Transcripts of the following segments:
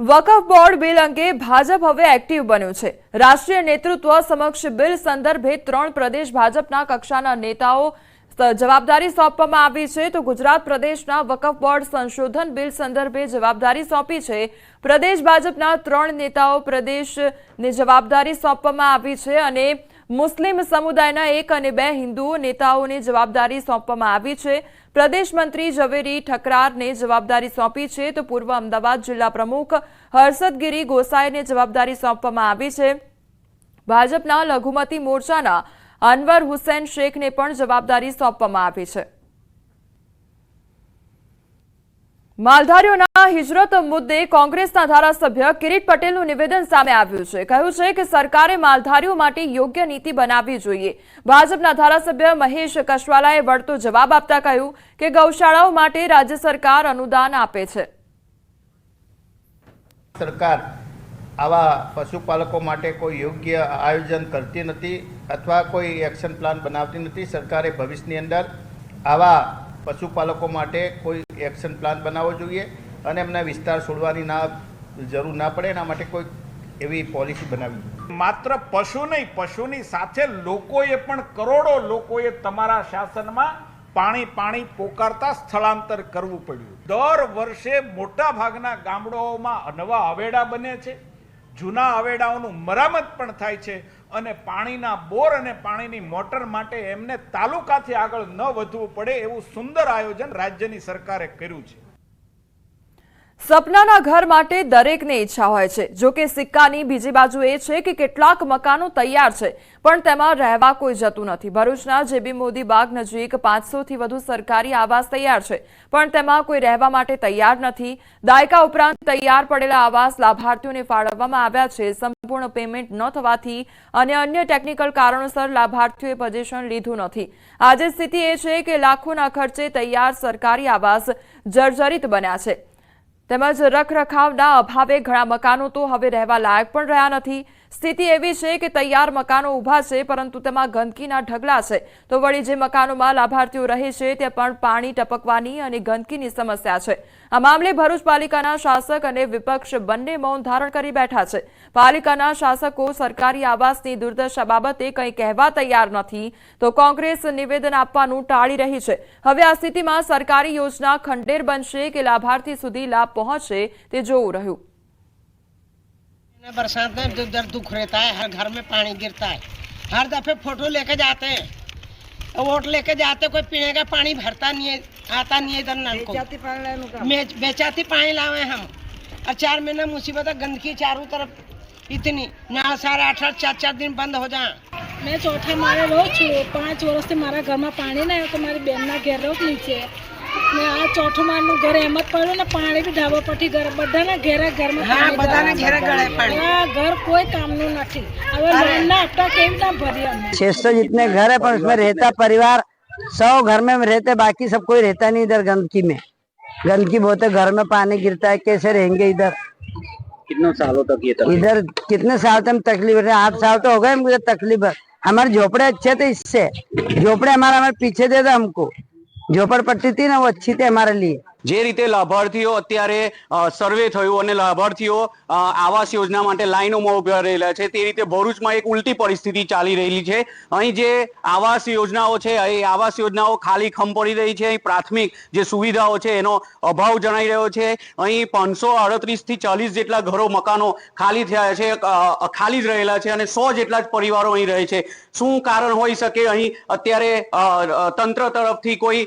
વકફ board bill અંગે ભાજપ હવે active બન્યું છે। રાષ્ટ્રીય નેતૃત્વ સમક્ષ બિલ સંદર્ભે 3 પ્રદેશ ભાજપના કક્ષાના નેતાઓ જવાબદારી સોંપવામાં આવી છે, તો ગુજરાત પ્રદેશના વકફ બોર્ડ સંશોધન બિલ સંદર્ભે જવાબદારી સોંપી છે। પ્રદેશ ભાજપના 3 નેતાઓ પ્રદેશને જવાબદારી સોંપવામાં આવી છે અને મુસ્લિમ સમુદાયના 1 અને 2 હિન્દુ નેતાઓને જવાબદારી સોંપવામાં આવી છે। પ્રદેશ મંત્રી ઝવેરી ઠકરારને જવાબદારી સોંપી છે, તો પૂર્વ અમદાવાદ જિલ્લા પ્રમુખ હર્ષદગીરી ગોસાઈને જવાબદારી સોંપવામાં આવી છે। ભાજપના લઘુમતી મોરચાના અનવર હુસૈન શેખને પણ જવાબદારી સોંપવામાં આવી છે। માલધારીઓના હિજરત મુદ્દે કોંગ્રેસના ધારાસભ્ય કિરીટ પટેલનું નિવેદન સામે આવ્યું છે। કહ્યું છે કે સરકારે માલધારીઓ માટે યોગ્ય નીતિ બનાવવી જોઈએ। ભાજપના ધારાસભ્ય મહેશ કશવાલાએ વળતો જવાબ આપતા કહ્યું કે ગૌશાળાઓ માટે રાજ્ય સરકાર અનુદાન આપે છે। સરકાર આવા પશુપાલકો માટે કોઈ યોગ્ય આયોજન કરતી નથી અથવા કોઈ એક્શન પ્લાન બનાવતી નથી। સરકારે ભવિષ્યની અંદર આવા પશુપાલકો માટે કોઈ એક્શન પ્લાન બનાવવો જોઈએ અને એમને વિસ્તાર છોડવાની જરૂર ના પડે, એના માટે કોઈ એવી પોલિસી બનાવવી। માત્ર પશુ નહીં, પશુની સાથે લોકોએ પણ કરોડો લોકોએ તમારા શાસનમાં પાણી પોકારતા સ્થળાંતર કરવું પડ્યું। દર વર્ષે મોટા ભાગના ગામડાઓમાં નવા હવેડા બને છે, જૂના હવેડાઓનું મરામત પણ થાય છે અને પાણીના બોર અને પાણીની મોટર માટે એમને તાલુકાથી આગળ ન વધવું પડે એવું સુંદર આયોજન રાજ્યની સરકારે કર્યું છે। સપનાના ઘર માટે દરેકને ઈચ્છા હોય છે, જો કે સિક્કાની બીજી બાજુ એ છે કે કેટલાક મકાનો તૈયાર છે પણ તેમાં રહેવા કોઈ જતું નથી। ભરૂચના જેબી મોદી બાગ નજીક 500 થી વધુ સરકારી આવાસ તૈયાર છે પણ તેમાં કોઈ રહેવા માટે તૈયાર નથી। દાયકા ઉપરાંત તૈયાર પડેલા આવાસ લાભાર્થીઓને ફાળવવામાં આવ્યા છે। સંપૂર્ણ પેમેન્ટ ન થવાથી અને અન્ય ટેકનિકલ કારણોસર લાભાર્થીઓએ પોઝિશન લીધું નથી। આજે સ્થિતિ એ છે કે લાખોના ખર્ચે તૈયાર સરકારી આવાસ જર્જરિત બન્યા છે, તેમજ રખરખાવના અભાવે ઘણા મકાનો તો હવે રહેવા લાયક પણ રહ્યા નથી। સ્થિતિ એવી છે કે તૈયાર મકાનો ઊભા છે પરંતુ તેમાં ગંદકીના ઢગલા છે, તો વળી જે મકાનોમાં લાભાર્થીઓ રહે છે તે પણ પાણી ટપકવાની અને ગંદકીની સમસ્યા છે। આ મામલે ભરૂચ પાલિકાના શાસક અને વિપક્ષ બંને મૌન ધારણ કરી બેઠા છે। પાલિકાના શાસકો સરકારી આવાસની દુર્દશા બાબતે કંઈ કહેવા તૈયાર નથી, તો કોંગ્રેસ નિવેદન આપવાનું ટાળી રહી છે। હવે આ સ્થિતિમાં સરકારી યોજના ખંડેર બનશે કે लाभार्थी સુધી लाभ पहुंचे ते જોવું રહ્યું। बरसात में इधर दुख रहता है, हर घर में पानी गिरता है, हर दफे फोटो लेके जाते हैं, वोट लेके जाते, कोई पीने का पानी भरता नहीं है, आता नहीं है इधर नल को, बेचाती पानी लावे हम। और 4 महीना मुसीबत है, गंदगी चारों तरफ इतनी ना, सारे 8-8 दिन बंद हो जाए। मैं चौथा मारे रहूँ छू, 5 वर्ष से मारा घर में पानी ना तो मारी बहन ना घेर रहो नीचे ने आ चौथो मारनु घर एम ज पड़્યું ને પાણી બી ઢાબા પરથી ઘર બધાના ઘેરા ઘરમાં હા બધાના ઘેરા ગળે પાણી આ ઘર કોઈ કામનું નથી। હવે લોનના હપ્તા કેવી રીતના ભરીએ અમે? 600 जितने घर है पर उसमें रहता परिवार 100 घर में रहते, बाकी सब कोई रहता नहीं इधर। गंदगी में गंदगी बहुत है, घर में पानी गिरता है, कैसे रहेंगे इधर? कितने सालों तक ये इधर कितने साल तक तकलीफ है? 8 साल तो हो गए मुझे तकलीफ है। हमारे झोपड़े अच्छे थे, इससे झोपड़े हमारे पीछे दे दे हमको, झोपड़पट्टी थी ना वो अच्छी थी हमारे लिए। જે રીતે લાભાર્થીઓ અત્યારે સર્વે થયું અને લાભાર્થીઓ આવાસ યોજના માટે લાઈનોમાં ઉભા રહેલા છે, તે રીતે ભરૂચમાં એક ઉલટી પરિસ્થિતિ ચાલી રહેલી છે। અહીં જે આવાસ યોજનાઓ છે એ આવાસ યોજનાઓ ખાલી ખમ પડી રહી છે। અહીં પ્રાથમિક જે સુવિધાઓ છે એનો અભાવ જણાઈ રહ્યો છે। અહીં 538 થી 40 જેટલા ઘરો મકાનો ખાલી થયા છે, ખાલી જ રહેલા છે અને 100 જેટલા જ પરિવારો અહીં રહે છે। શું કારણ હોઈ શકે? અહીં અત્યારે તંત્ર તરફથી કોઈ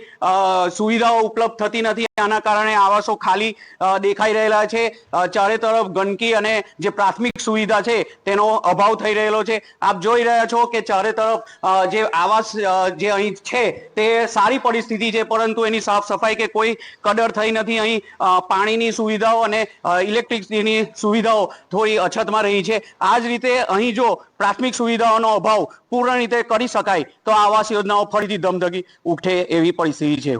સુવિધાઓ ઉપલબ્ધ થતી નથી, આના કારણે આવાસો ખાલી દેખાઈ રહેલા છે। ચારે તરફ ગંદકી અને જે પ્રાથમિક સુવિધા છે તેનો અભાવ થઈ રહેલો છે। આપ જોઈ રહ્યા છો કે ચારે તરફ જે આવાસ જે અહીં છે તે સારી પરિસ્થિતિ છે પરંતુ એની સાફ સફાઈ કે કોઈ કદર થઈ નથી। અહીં પાણીની સુવિધાઓ અને ઇલેક્ટ્રિસિટીની સુવિધાઓ થોડી અછતમાં રહી છે। આ જ રીતે અહીં જો પ્રાથમિક સુવિધાઓનો અભાવ પૂર્ણ રીતે કરી શકાય તો આવાસ યોજનાઓ ફરીથી ધમધમી ઉઠે એવી પરિસ્થિતિ છે।